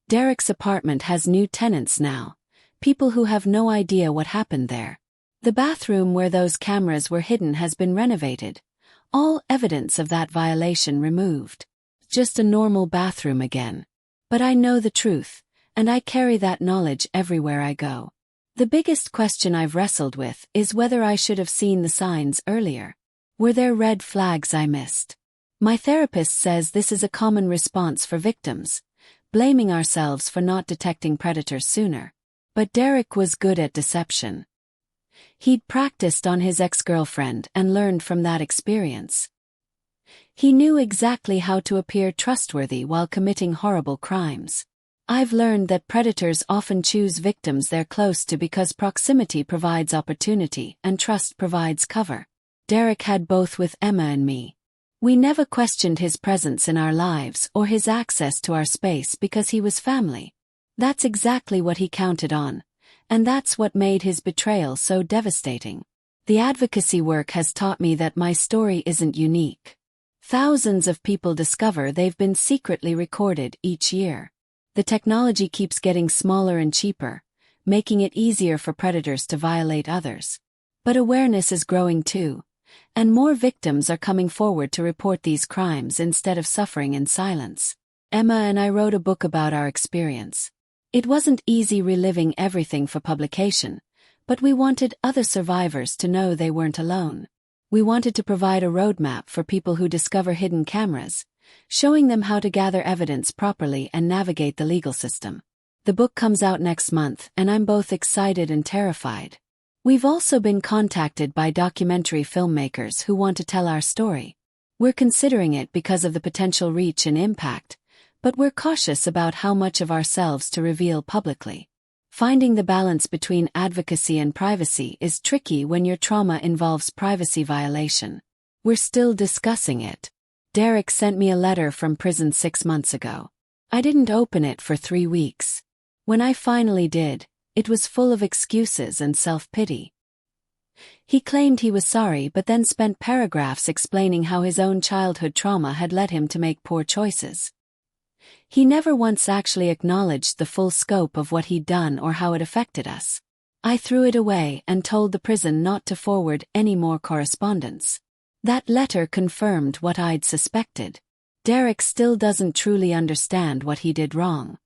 Derek's apartment has new tenants now, people who have no idea what happened there. The bathroom where those cameras were hidden has been renovated, all evidence of that violation removed. Just a normal bathroom again. But I know the truth, and I carry that knowledge everywhere I go. The biggest question I've wrestled with is whether I should have seen the signs earlier. Were there red flags I missed? My therapist says this is a common response for victims, blaming ourselves for not detecting predators sooner. But Derek was good at deception. He'd practiced on his ex-girlfriend and learned from that experience. He knew exactly how to appear trustworthy while committing horrible crimes. I've learned that predators often choose victims they're close to because proximity provides opportunity and trust provides cover. Derek had both with Emma and me. We never questioned his presence in our lives or his access to our space because he was family. That's exactly what he counted on, and that's what made his betrayal so devastating. The advocacy work has taught me that my story isn't unique. Thousands of people discover they've been secretly recorded each year. The technology keeps getting smaller and cheaper, making it easier for predators to violate others. But awareness is growing too, and more victims are coming forward to report these crimes instead of suffering in silence. Emma and I wrote a book about our experience. It wasn't easy reliving everything for publication, but we wanted other survivors to know they weren't alone. We wanted to provide a roadmap for people who discover hidden cameras, showing them how to gather evidence properly and navigate the legal system. The book comes out next month, and I'm both excited and terrified. We've also been contacted by documentary filmmakers who want to tell our story. We're considering it because of the potential reach and impact, but we're cautious about how much of ourselves to reveal publicly. Finding the balance between advocacy and privacy is tricky when your trauma involves privacy violation. We're still discussing it. Derek sent me a letter from prison 6 months ago. I didn't open it for 3 weeks. When I finally did, it was full of excuses and self-pity. He claimed he was sorry but then spent paragraphs explaining how his own childhood trauma had led him to make poor choices. He never once actually acknowledged the full scope of what he'd done or how it affected us. I threw it away and told the prison not to forward any more correspondence. That letter confirmed what I'd suspected. Derek still doesn't truly understand what he did wrong.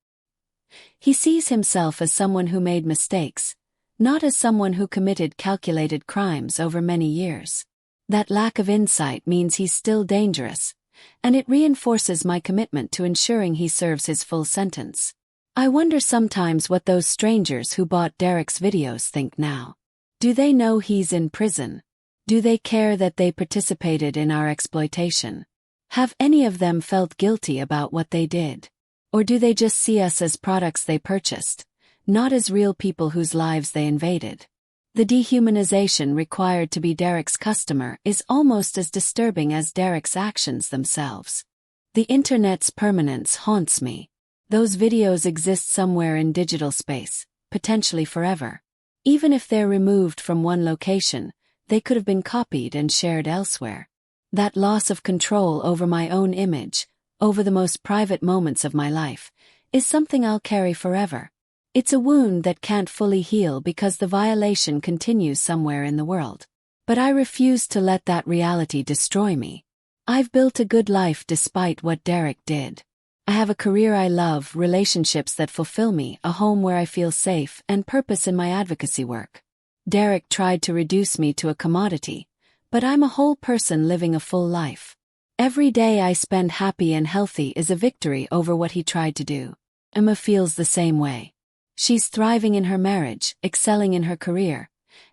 He sees himself as someone who made mistakes, not as someone who committed calculated crimes over many years. That lack of insight means he's still dangerous, and it reinforces my commitment to ensuring he serves his full sentence. I wonder sometimes what those strangers who bought Derek's videos think now. Do they know he's in prison? Do they care that they participated in our exploitation? Have any of them felt guilty about what they did? Or do they just see us as products they purchased, not as real people whose lives they invaded? The dehumanization required to be Derek's customer is almost as disturbing as Derek's actions themselves. The internet's permanence haunts me. Those videos exist somewhere in digital space, potentially forever. Even if they're removed from one location, they could have been copied and shared elsewhere. That loss of control over my own image, over the most private moments of my life, is something I'll carry forever. It's a wound that can't fully heal because the violation continues somewhere in the world. But I refuse to let that reality destroy me. I've built a good life despite what Derek did. I have a career I love, relationships that fulfill me, a home where I feel safe, and purpose in my advocacy work. Derek tried to reduce me to a commodity, but I'm a whole person living a full life. Every day I spend happy and healthy is a victory over what he tried to do. Emma feels the same way. She's thriving in her marriage, excelling in her career,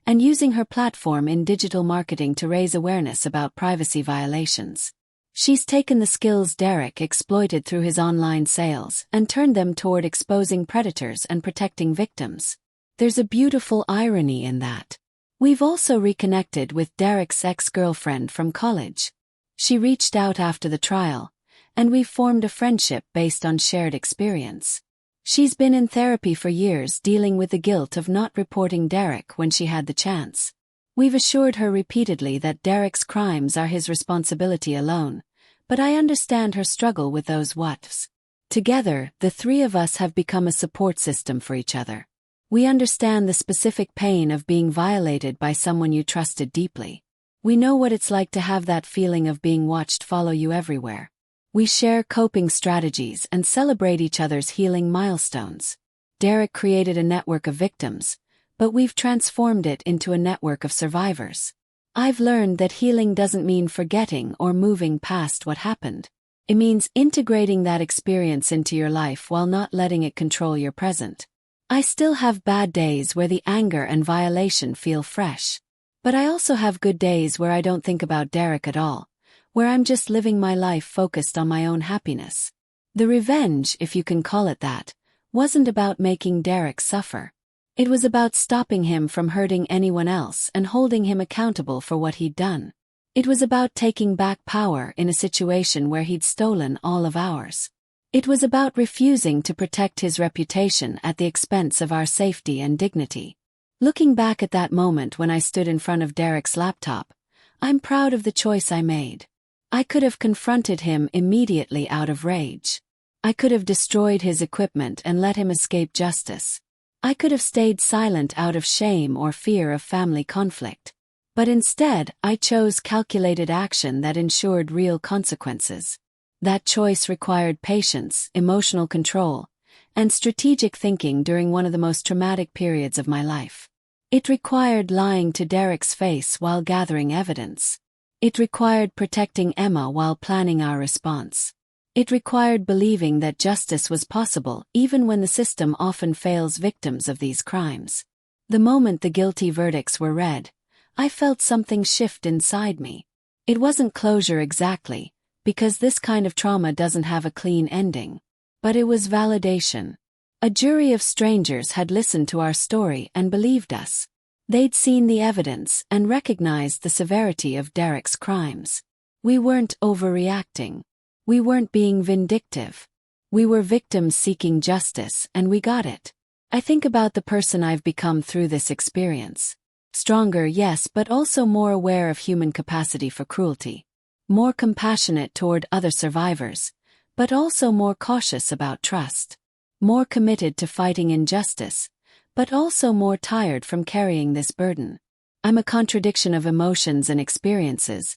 and using her platform in digital marketing to raise awareness about privacy violations. She's taken the skills Derek exploited through his online sales and turned them toward exposing predators and protecting victims. There's a beautiful irony in that. We've also reconnected with Derek's ex-girlfriend from college. She reached out after the trial, and we've formed a friendship based on shared experience. She's been in therapy for years dealing with the guilt of not reporting Derek when she had the chance. We've assured her repeatedly that Derek's crimes are his responsibility alone, but I understand her struggle with those what-ifs. Together, the three of us have become a support system for each other. We understand the specific pain of being violated by someone you trusted deeply. We know what it's like to have that feeling of being watched follow you everywhere. We share coping strategies and celebrate each other's healing milestones. Derek created a network of victims, but we've transformed it into a network of survivors. I've learned that healing doesn't mean forgetting or moving past what happened. It means integrating that experience into your life while not letting it control your present. I still have bad days where the anger and violation feel fresh. But I also have good days where I don't think about Derek at all, where I'm just living my life focused on my own happiness. The revenge, if you can call it that, wasn't about making Derek suffer. It was about stopping him from hurting anyone else and holding him accountable for what he'd done. It was about taking back power in a situation where he'd stolen all of ours. It was about refusing to protect his reputation at the expense of our safety and dignity. Looking back at that moment when I stood in front of Derek's laptop, I'm proud of the choice I made. I could have confronted him immediately out of rage. I could have destroyed his equipment and let him escape justice. I could have stayed silent out of shame or fear of family conflict. But instead, I chose calculated action that ensured real consequences. That choice required patience, emotional control, and strategic thinking during one of the most traumatic periods of my life. It required lying to Derek's face while gathering evidence. It required protecting Emma while planning our response. It required believing that justice was possible even when the system often fails victims of these crimes. The moment the guilty verdicts were read, I felt something shift inside me. It wasn't closure exactly, because this kind of trauma doesn't have a clean ending. But it was validation. A jury of strangers had listened to our story and believed us. They'd seen the evidence and recognized the severity of Derek's crimes. We weren't overreacting. We weren't being vindictive. We were victims seeking justice, and we got it. I think about the person I've become through this experience. Stronger, yes, but also more aware of human capacity for cruelty. More compassionate toward other survivors, but also more cautious about trust. More committed to fighting injustice, but also more tired from carrying this burden. I'm a contradiction of emotions and experiences,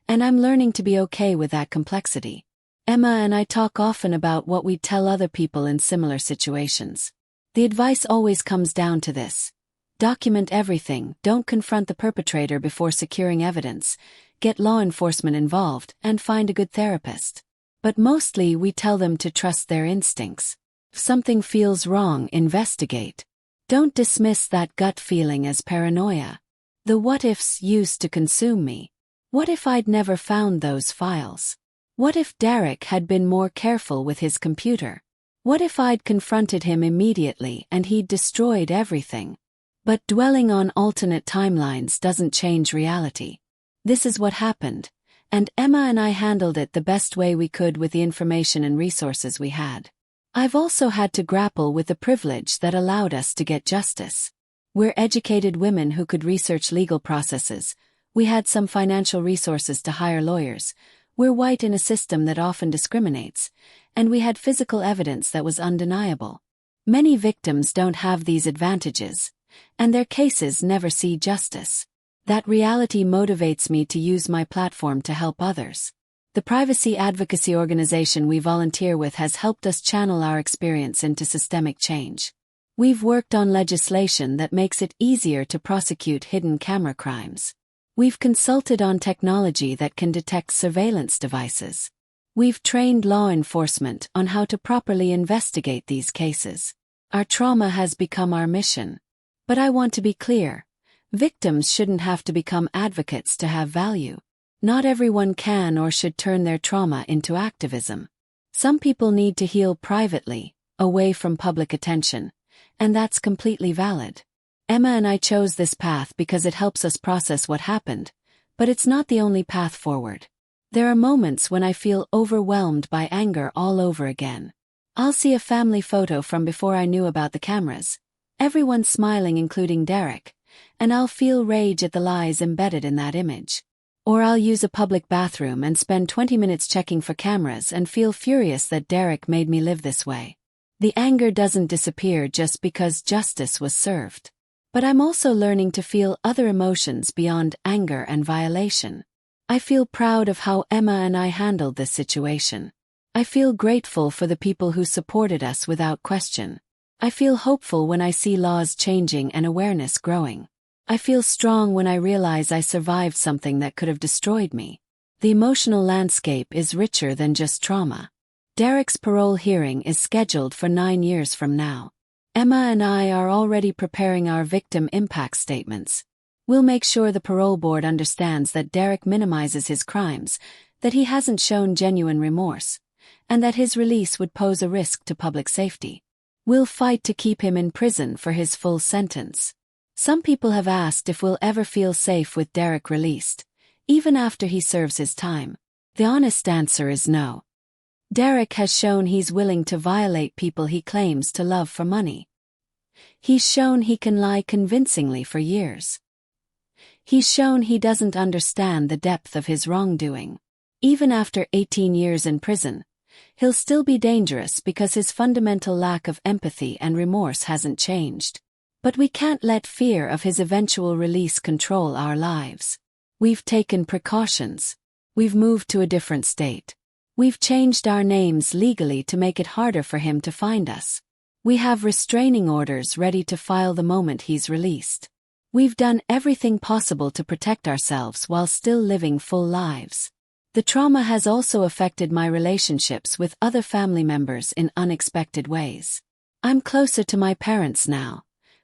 and I'm learning to be okay with that complexity. Emma and I talk often about what we tell other people in similar situations. The advice always comes down to this. Document everything, don't confront the perpetrator before securing evidence, get law enforcement involved, and find a good therapist. But mostly we tell them to trust their instincts. If something feels wrong, investigate. Don't dismiss that gut feeling as paranoia. The what-ifs used to consume me. What if I'd never found those files? What if Derek had been more careful with his computer? What if I'd confronted him immediately and he'd destroyed everything? But dwelling on alternate timelines doesn't change reality. This is what happened, and Emma and I handled it the best way we could with the information and resources we had. I've also had to grapple with the privilege that allowed us to get justice. We're educated women who could research legal processes. We had some financial resources to hire lawyers. We're white in a system that often discriminates, and we had physical evidence that was undeniable. Many victims don't have these advantages, and their cases never see justice. That reality motivates me to use my platform to help others. The privacy advocacy organization we volunteer with has helped us channel our experience into systemic change. We've worked on legislation that makes it easier to prosecute hidden camera crimes. We've consulted on technology that can detect surveillance devices. We've trained law enforcement on how to properly investigate these cases. Our trauma has become our mission. But I want to be clear. Victims shouldn't have to become advocates to have value. Not everyone can or should turn their trauma into activism. Some people need to heal privately, away from public attention, and that's completely valid. Emma and I chose this path because it helps us process what happened, but it's not the only path forward. There are moments when I feel overwhelmed by anger all over again. I'll see a family photo from before I knew about the cameras, everyone smiling including Derek, and I'll feel rage at the lies embedded in that image. Or I'll use a public bathroom and spend 20 minutes checking for cameras and feel furious that Derek made me live this way. The anger doesn't disappear just because justice was served. But I'm also learning to feel other emotions beyond anger and violation. I feel proud of how Emma and I handled this situation. I feel grateful for the people who supported us without question. I feel hopeful when I see laws changing and awareness growing. I feel strong when I realize I survived something that could have destroyed me. The emotional landscape is richer than just trauma. Derek's parole hearing is scheduled for 9 years from now. Emma and I are already preparing our victim impact statements. We'll make sure the parole board understands that Derek minimizes his crimes, that he hasn't shown genuine remorse, and that his release would pose a risk to public safety. We'll fight to keep him in prison for his full sentence. Some people have asked if we'll ever feel safe with Derek released, even after he serves his time. The honest answer is no. Derek has shown he's willing to violate people he claims to love for money. He's shown he can lie convincingly for years. He's shown he doesn't understand the depth of his wrongdoing. Even after 18 years in prison, he'll still be dangerous because his fundamental lack of empathy and remorse hasn't changed. But we can't let fear of his eventual release control our lives. We've taken precautions. We've moved to a different state. We've changed our names legally to make it harder for him to find us. We have restraining orders ready to file the moment he's released. We've done everything possible to protect ourselves while still living full lives. The trauma has also affected my relationships with other family members in unexpected ways. I'm closer to my parents now,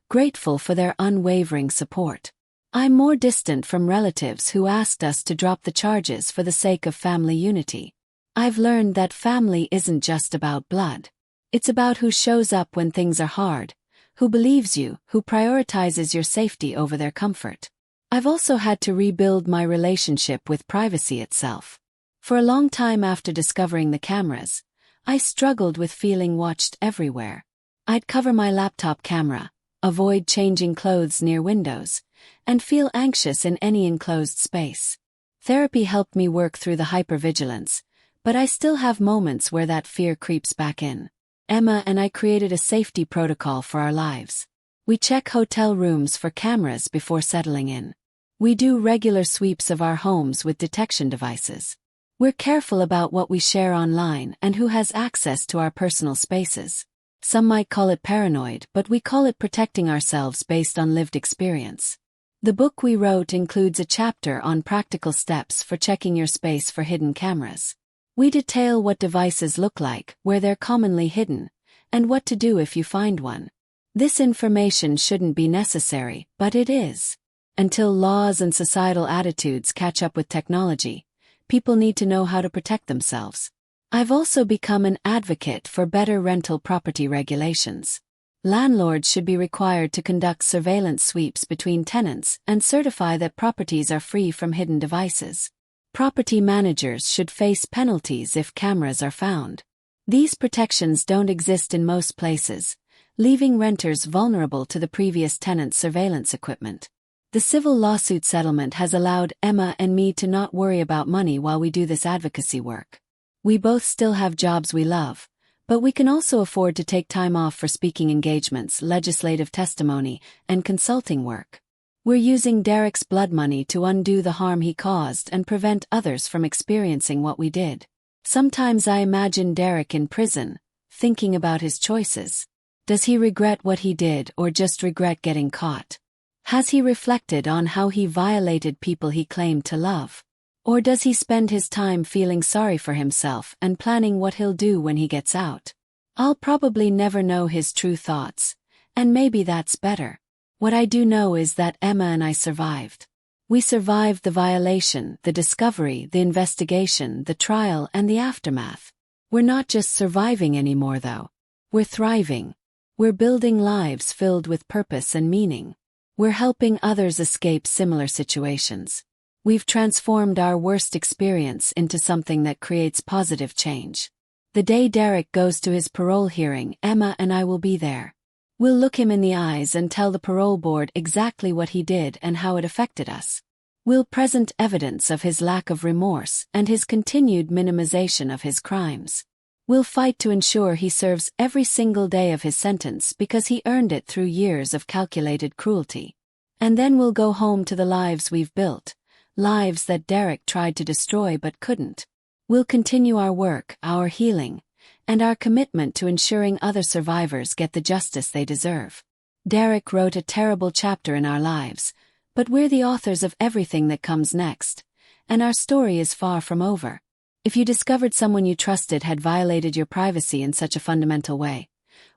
grateful for their unwavering support. I'm more distant from relatives who asked us to drop the charges for the sake of family unity. I've learned that family isn't just about blood. It's about who shows up when things are hard, who believes you, who prioritizes your safety over their comfort. I've also had to rebuild my relationship with privacy itself. For a long time after discovering the cameras, I struggled with feeling watched everywhere. I'd cover my laptop camera, avoid changing clothes near windows, and feel anxious in any enclosed space. Therapy helped me work through the hypervigilance, but I still have moments where that fear creeps back in. Emma and I created a safety protocol for our lives. We check hotel rooms for cameras before settling in. We do regular sweeps of our homes with detection devices. We're careful about what we share online and who has access to our personal spaces. Some might call it paranoid, but we call it protecting ourselves based on lived experience. The book we wrote includes a chapter on practical steps for checking your space for hidden cameras. We detail what devices look like, where they're commonly hidden, and what to do if you find one. This information shouldn't be necessary, but it is. Until laws and societal attitudes catch up with technology, people need to know how to protect themselves. I've also become an advocate for better rental property regulations. Landlords should be required to conduct surveillance sweeps between tenants and certify that properties are free from hidden devices. Property managers should face penalties if cameras are found. These protections don't exist in most places, leaving renters vulnerable to the previous tenant's surveillance equipment. The civil lawsuit settlement has allowed Emma and me to not worry about money while we do this advocacy work. We both still have jobs we love, but we can also afford to take time off for speaking engagements, legislative testimony, and consulting work. We're using Derek's blood money to undo the harm he caused and prevent others from experiencing what we did. Sometimes I imagine Derek in prison, thinking about his choices. Does he regret what he did or just regret getting caught? Has he reflected on how he violated people he claimed to love? Or does he spend his time feeling sorry for himself and planning what he'll do when he gets out? I'll probably never know his true thoughts, and maybe that's better. What I do know is that Emma and I survived. We survived the violation, the discovery, the investigation, the trial, and the aftermath. We're not just surviving anymore, though. We're thriving. We're building lives filled with purpose and meaning. We're helping others escape similar situations. We've transformed our worst experience into something that creates positive change. The day Derek goes to his parole hearing, Emma and I will be there. We'll look him in the eyes and tell the parole board exactly what he did and how it affected us. We'll present evidence of his lack of remorse and his continued minimization of his crimes. We'll fight to ensure he serves every single day of his sentence because he earned it through years of calculated cruelty. And then we'll go home to the lives we've built, lives that Derek tried to destroy but couldn't. We'll continue our work, our healing, and our commitment to ensuring other survivors get the justice they deserve. Derek wrote a terrible chapter in our lives, but we're the authors of everything that comes next, and our story is far from over. If you discovered someone you trusted had violated your privacy in such a fundamental way,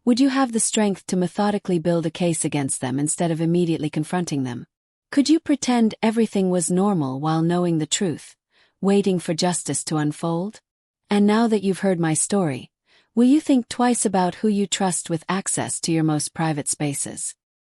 would you have the strength to methodically build a case against them instead of immediately confronting them? Could you pretend everything was normal while knowing the truth, waiting for justice to unfold? And now that you've heard my story, will you think twice about who you trust with access to your most private spaces?